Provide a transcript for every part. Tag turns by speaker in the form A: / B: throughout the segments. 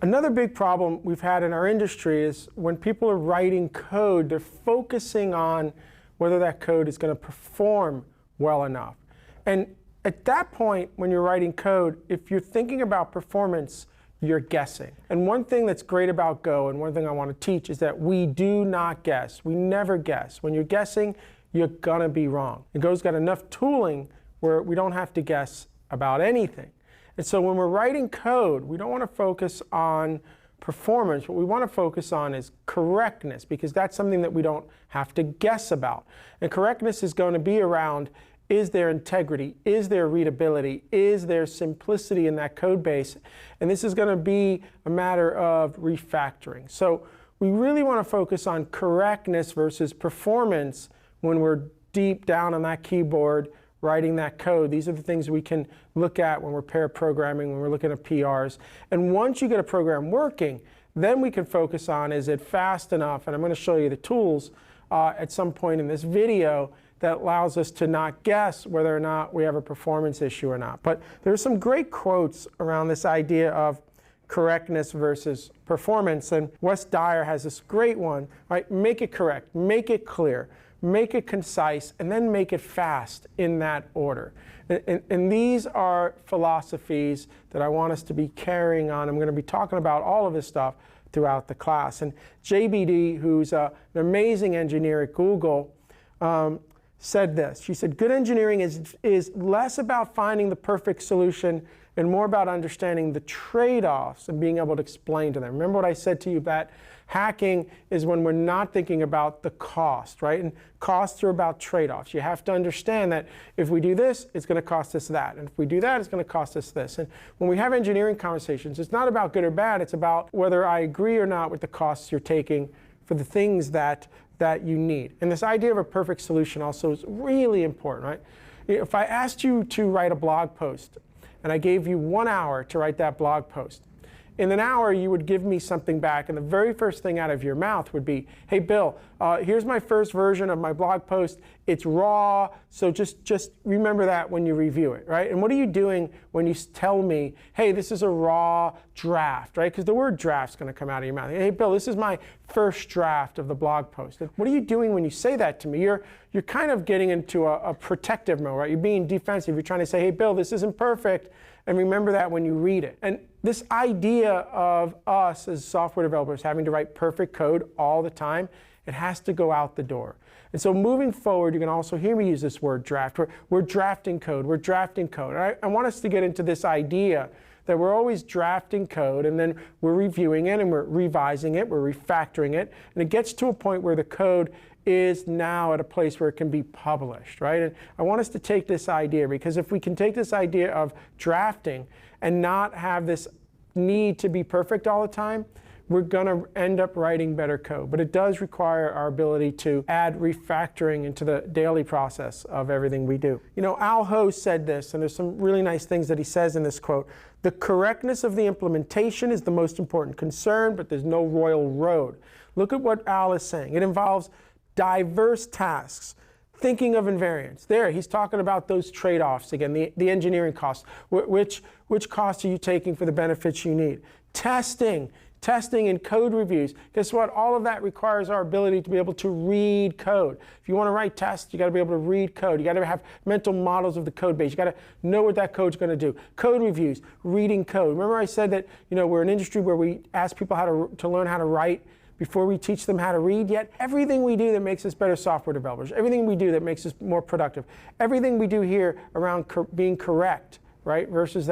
A: Another big problem we've had in our industry is when people are writing code, they're focusing on whether that code is going to perform well enough. And at that point, when you're writing code, if you're thinking about performance, you're guessing. And one thing that's great about Go, and one thing I want to teach, is that we do not guess. We never guess. When you're guessing, you're going to be wrong. And Go's got enough tooling where we don't have to guess about anything. And so when we're writing code, we don't want to focus on performance. What we want to focus on is correctness, because that's something that we don't have to guess about. And correctness is going to be around, is there integrity? Is there readability? Is there simplicity in that code base? And this is going to be a matter of refactoring. So we really want to focus on correctness versus performance when we're deep down on that keyboard writing that code. These are the things we can look at when we're pair programming, when we're looking at PRs. And once you get a program working, then we can focus on, is it fast enough? And I'm going to show you the tools at some point in this video that allows us to not guess whether or not we have a performance issue or not. But there's some great quotes around this idea of correctness versus performance. And Wes Dyer has this great one, right? Make it correct, make it clear, make it concise, and then make it fast in that order. And these are philosophies that I want us to be carrying on. I'm going to be talking about all of this stuff throughout the class. And JBD, who's an amazing engineer at Google, said this. She said, good engineering is less about finding the perfect solution and more about understanding the trade-offs and being able to explain to them. Remember what I said to you, that hacking is when we're not thinking about the cost, right? And costs are about trade-offs. You have to understand that if we do this, it's going to cost us that. And if we do that, it's going to cost us this. And when we have engineering conversations, it's not about good or bad. It's about whether I agree or not with the costs you're taking for the things that you need. And this idea of a perfect solution also is really important, right? If I asked you to write a blog post and I gave you 1 hour to write that blog post, in an hour you would give me something back, and the very first thing out of your mouth would be, hey Bill, here's my first version of my blog post. It's raw, so just remember that when you review it, right? And what are you doing when you tell me, hey, this is a raw draft, right? Because the word draft's going to come out of your mouth. Hey Bill, this is my first draft of the blog post. What are you doing when you say that to me? You're kind of getting into a protective mode, right? You're being defensive. You're trying to say, hey Bill, this isn't perfect, and remember that when you read it. And this idea of us as software developers having to write perfect code all the time, it has to go out the door. And so moving forward, you can also hear me use this word draft. We're drafting code. We're drafting code. I want us to get into this idea that we're always drafting code, and then we're reviewing it, and we're revising it, we're refactoring it, and it gets to a point where the code is now at a place where it can be published, right? And I want us to take this idea, because if we can take this idea of drafting and not have this need to be perfect all the time, we're going to end up writing better code. But it does require our ability to add refactoring into the daily process of everything we do. You know, Al Ho said this, and there's some really nice things that he says in this quote. The correctness of the implementation is the most important concern, but there's no royal road. Look at what Al is saying. It involves diverse tasks, thinking of invariance. There, he's talking about those trade-offs again, the engineering costs. Which costs are you taking for the benefits you need? Testing and code reviews. Guess what? All of that requires our ability to be able to read code. If you want to write tests, you got to be able to read code. You got to have mental models of the code base. You got to know what that code's going to do. Code reviews, reading code. Remember I said that, you know, we're an industry where we ask people how to learn how to write before we teach them how to read. Yet everything we do that makes us better software developers, everything we do that makes us more productive, everything we do here around being correct, right, versus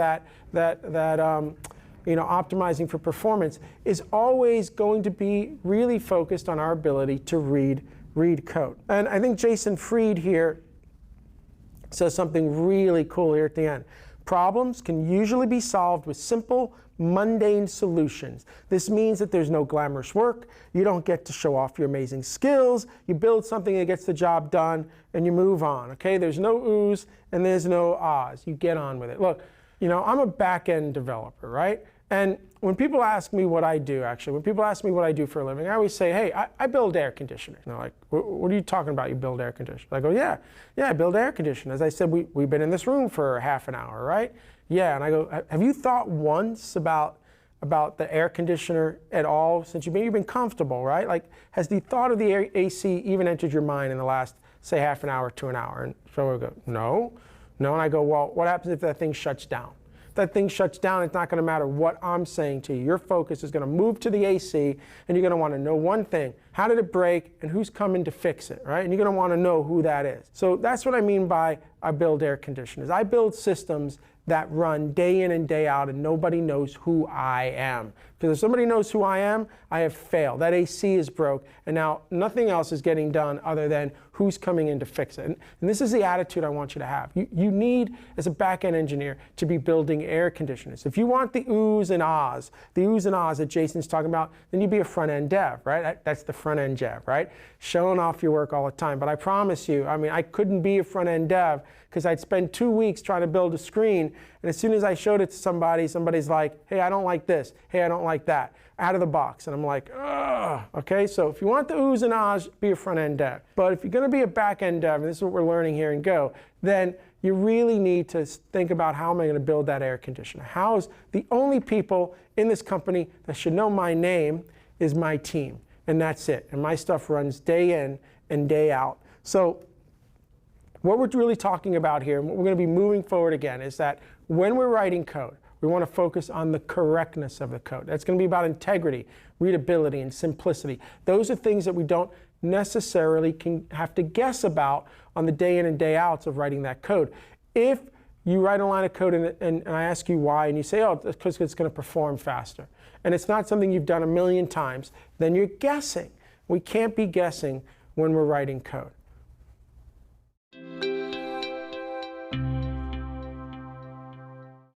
A: you know, optimizing for performance, is always going to be really focused on our ability to read code. And I think Jason Fried here says something really cool here at the end. Problems can usually be solved with simple, mundane solutions. This means that there's no glamorous work. You don't get to show off your amazing skills. You build something that gets the job done, and you move on, okay? There's no oohs and there's no ahs. You get on with it. Look, you know, I'm a back-end developer, right? And when people ask me what I do, when people ask me what I do for a living, I always say, hey, I build air conditioners. And they're like, what are you talking about, you build air conditioners? I go, yeah, I build air conditioners. As I said, we've been in this room for half an hour, right? Yeah, and I go, have you thought once about about the air conditioner at all since you've been comfortable, right? Like, has the thought of the AC even entered your mind in the last, say, half an hour to an hour? And so we go, no. And I go, well, what happens if that thing shuts down? If that thing shuts down, it's not going to matter what I'm saying to you. Your focus is going to move to the AC, and you're going to want to know one thing: how did it break, and who's coming to fix it, right? And you're going to want to know who that is. So that's what I mean by I build air conditioners. I build systems that run day in and day out, and nobody knows who I am. Because if somebody knows who I am, I have failed. That AC is broke, and now nothing else is getting done other than who's coming in to fix it. And this is the attitude I want you to have. You need, as a back-end engineer, to be building air conditioners. If you want the oohs and ahs that Jason's talking about, then you'd be a front-end dev, right? That's the front-end dev, right? Showing off your work all the time. But I promise you, I mean, I couldn't be a front-end dev because I'd spend 2 weeks trying to build a screen, and as soon as I showed it to somebody, somebody's like, hey, I don't like this. Hey, I don't like that. Out of the box. And I'm like, ugh. Okay, so if you want the oohs and ahs, be a front-end dev. But if you're going to be a back-end dev, and this is what we're learning here in Go, then you really need to think about, how am I going to build that air conditioner? How is the only people in this company that should know my name is my team, and that's it. And my stuff runs day in and day out. So what we're really talking about here, and what we're going to be moving forward again, is that when we're writing code, we want to focus on the correctness of the code. That's going to be about integrity, readability, and simplicity. Those are things that we don't necessarily have to guess about on the day in and day outs of writing that code. If you write a line of code and I ask you why, and you say, oh, it's because it's going to perform faster, and it's not something you've done a million times, then you're guessing. We can't be guessing when we're writing code.